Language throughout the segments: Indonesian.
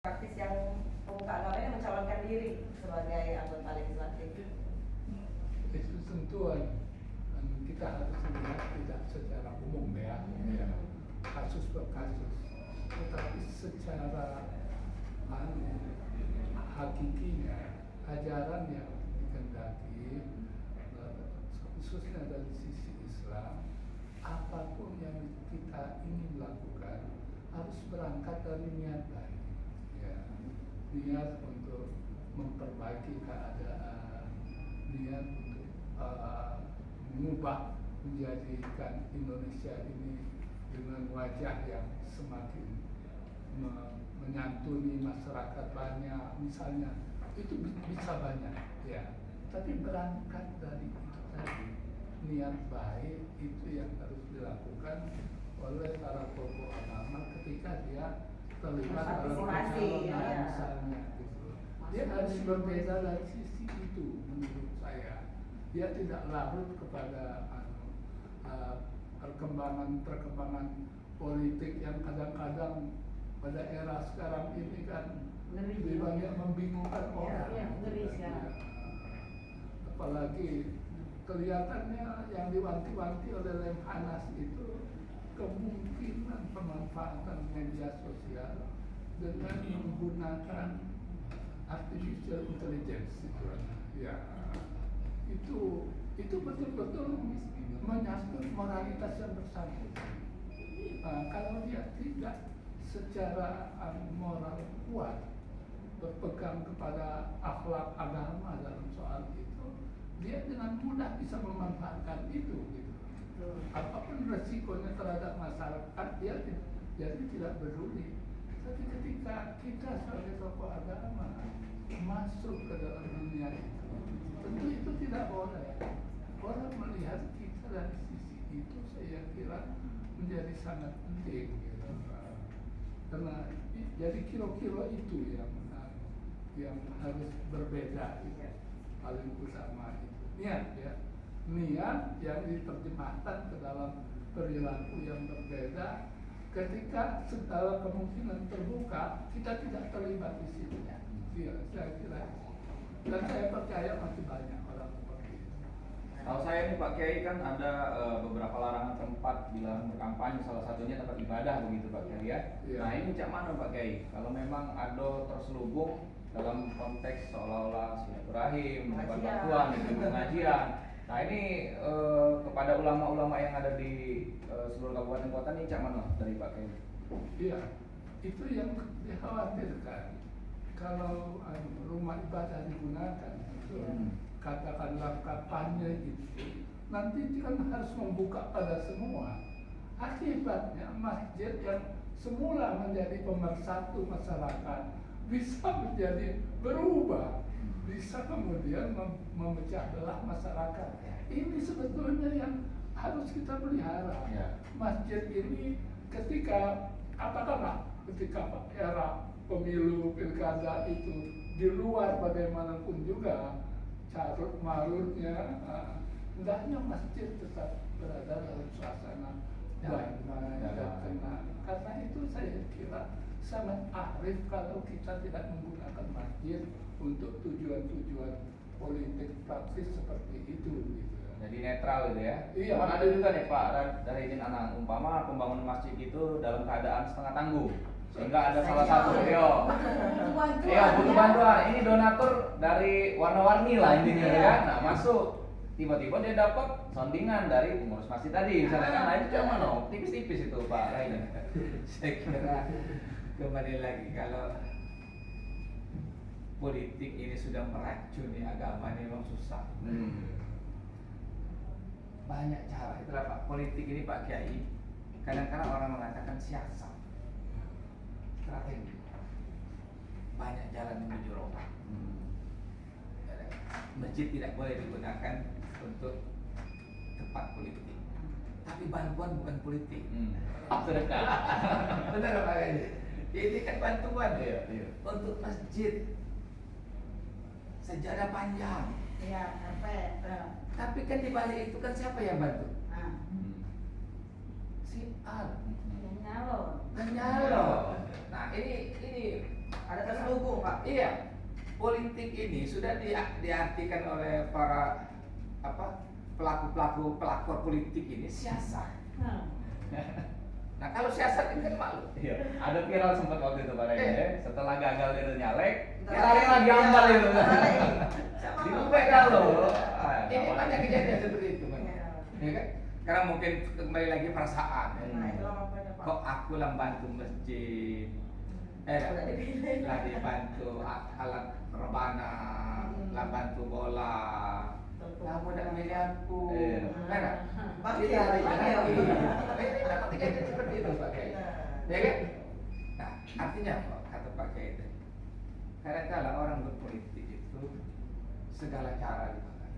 praktis yang pemuka agamanya mencalonkan diri sebagai anggota legislatif. Itu tentuan kita harus melihat tidak secara umum ya, kasus per kasus, tetapi secara hakikinya ajaran yang dikehendaki khususnya dari sisi Islam, apapun yang kita ingin lakukan harus berangkat dari niat baik. Niat untuk memperbaiki keadaan, niat untuk mengubah, menjadikan Indonesia ini dengan wajah yang semakin menyantuni masyarakat banyak, misalnya itu bisa banyak ya. Tapi berangkat dari itu tadi, niat baik itu yang harus dilakukan oleh para tokoh agama ketika dia terlibat dalam pencalonan misalnya gitu. Dia harus berbeda dari sisi itu menurut saya. Dia tidak larut kepada perkembangan politik yang kadang-kadang pada era sekarang ini kan lebih banyak membingungkan orang. Ngeri sekarang. Apalagi kelihatannya yang diwanti-wanti oleh Lemhanas itu kemungkinan pemanfaatan media sosial dengan menggunakan artificial intelligence itu betul-betul menyangkut moralitas yang bersangkutan. Kalau dia tidak secara moral kuat berpegang kepada akhlak agama dalam soal itu, dia dengan mudah bisa memanfaatkan itu gitu. Apapun resikonya terhadap masyarakat dia jadi tidak peduli. Tapi ketika kita sebagai tokoh agama masuk ke dalam dunia itu, tentu itu tidak boleh. Orang melihat kita dari sisi itu saya kira menjadi sangat penting gitu. Karena jadi kilo-kilo itu yang harus berbeda gitu. Paling utama itu niat ya. Niat yang diterjemahkan ke dalam perilaku yang berbeda ketika segala kemungkinan terbuka kita tidak terlibat di situ. Iya, saya kira. Dan saya percaya masih banyak orang seperti itu. Kalau saya nih Pak Kiai kan ada beberapa larangan tempat dilarang berkampanye, salah satunya tempat ibadah begitu Pak Kiai ya. Nah ini cak mana Pak Kiai? Kalau memang ada terselubung dalam konteks seolah-olah silaturahim, bantuan, pengajian. Nah ini kepada ulama-ulama yang ada di seluruh kabupaten kota ini cak mana dari Pak Kiai? Iya, itu yang dikhawatirkan. Kalau rumah ibadah digunakan itu katakanlah kampanye itu, nanti kan harus membuka pada semua. Akibatnya masjid yang semula menjadi pemersatu masyarakat bisa menjadi berubah, bisa kemudian memecah belah masyarakat. Ini sebetulnya yang harus kita pelihara. Masjid ini ketika ketika era pemilu pilkada itu di luar bagaimanapun juga carut marutnya, hendaknya masjid tetap berada dalam suasana damai dan tenang. Karena itu saya kira sangat arif kalau kita tidak menggunakan masjid untuk tujuan-tujuan politik praktis seperti itu gitu. Jadi netral gitu ya. Iya. Cuman ada juga nih Pak dari izin anak umpama pembangunan masjid itu dalam keadaan setengah tangguh. Sehingga ada salah satu butuh bantuan. Ini donatur dari warna-warni lah intinya ya. Nah, masuk tiba-tiba dia dapat soundingan dari pengurus masjid tadi misalnya kan. Nah, itu cuma tipis-tipis itu Pak Raina. Saya kira kembali lagi kalau politik ini sudah meracuni agama ini memang susah. Banyak cara. Itulah Pak, politik ini Pak Kiai. Kadang-kadang orang mengatakan siasat, strategi. Banyak jalan menuju roh. Masjid tidak boleh digunakan untuk tempat politik. Tapi bantuan bukan politik. Sedekah. Benar Pak Kiai. Ini kan bantuan untuk masjid. Sejarah panjang. Iya, Tapi kan di balik itu kan siapa yang bantu? Si A. nyalon. Nah ini ada Iya, politik ini sudah diartikan oleh para pelaku pelakor politik ini siasat. Nah kalau siasat ini kan malu. Iya, ada viral sempat waktu itu Pak Rega ya. Setelah gagal itu nyalek, Kita nyalek lagi ambal itu. Siapa Diubek kalau. Ini banyak kejadian seperti itu, Mas. Iya. Ya kan? Karena mungkin kembali lagi perasaan. Nah, itulah makanya Pak. Kok aku lah bantu masjid, Udah dipilih. lah dibantu alat rebana, lah bantu bola, kamu udah milih aku, Iya. kan? Bakil, Kita hari bakil. ini memang kejadian seperti itu Pak Kiai. Ya kan? Nah, artinya apa kata Pak Kiai itu? Kadang-kadang orang berpolitik itu segala cara dipakai.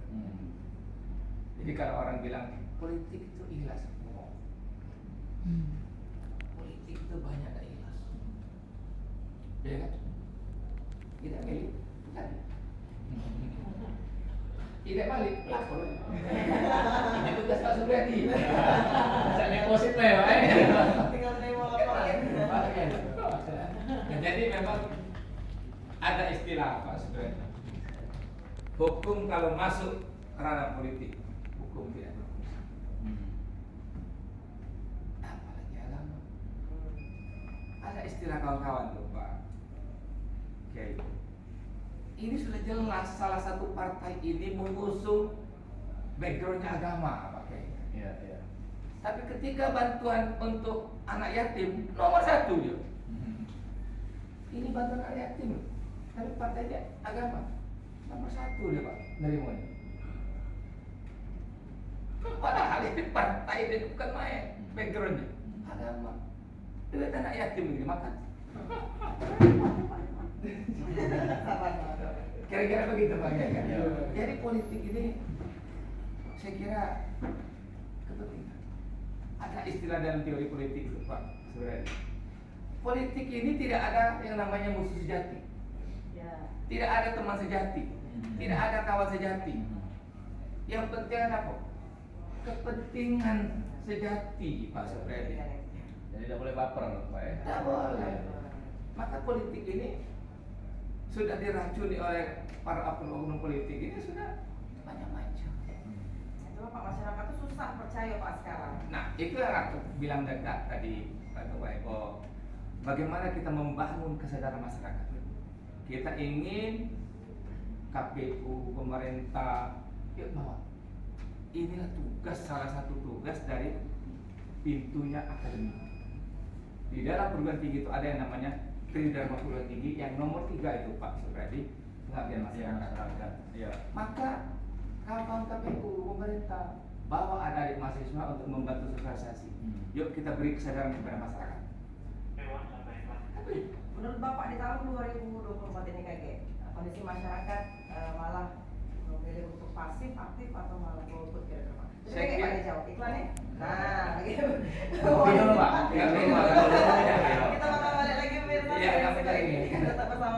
Jadi kalau orang bilang politik itu ikhlas, bohong. Politik itu banyak tak ikhlas. Ya kan? Tidak milih, bukan. Tidak balik, lapor. Ini tugas Pak Supriyadi. Misalnya positif ya, Pak. Tinggal nemo laporan. Nah, jadi memang ada istilah Pak Supriyadi. Hukum kalau masuk ranah politik, hukum tidak berfungsi. Apalagi agama. Ada istilah kawan-kawan tuh Pak Kiai. Ini sudah jelas salah satu partai ini mengusung backgroundnya agama Pak Kiai. Iya, iya. Tapi ketika bantuan untuk anak yatim nomor 1 dia. Ini bantuan anak yatim, tapi partainya agama nomor 1 dia Pak nerima ini. Padahal ini partai dia bukan main backgroundnya agama. Duit anak yatim ini makan. Kira-kira begitu Pak Kiai kan? Iya. Jadi politik ini saya kira kepentingan. Ada istilah dalam teori politik itu Pak sebenarnya. Politik ini tidak ada yang namanya musuh sejati. Ya. Tidak ada teman sejati. Tidak ada kawan sejati. Yang penting apa? Kepentingan sejati Pak Supriyadi. Jadi tidak boleh baper, Pak ya. Tidak boleh. Maka politik ini sudah diracuni oleh para oknum politik ini sudah banyak macam. Itulah Pak, masyarakat itu susah percaya Pak sekarang. Nah, itu yang aku bilang tadi Pak Eko. Bagaimana kita membangun kesadaran masyarakat? Kita ingin KPU, pemerintah, yuk bahwa inilah salah satu tugas dari pintunya akademi. Di dalam perguruan tinggi itu ada yang namanya Tridharma Perguruan Tinggi, yang nomor 3 itu Pak Supriyadi, pengabdian masyarakat. Iya. Maka kawan-kawan KPU, pemerintah, bawa adik mahasiswa untuk membantu sosialisasi. Yuk kita beri kesadaran kepada masyarakat. Menurut Bapak di tahun 2024 ini kayak kondisi masyarakat malah memilih untuk pasif, aktif atau malah golput kira-kira Pak? Jadi Saya kayak kira- Pak dijawab iklannya. Nah, gitu. Minum, Pak. Minum, Pak. Kita bakal balik lagi pemirsa. Iya, yang benar ini. Tetap bersama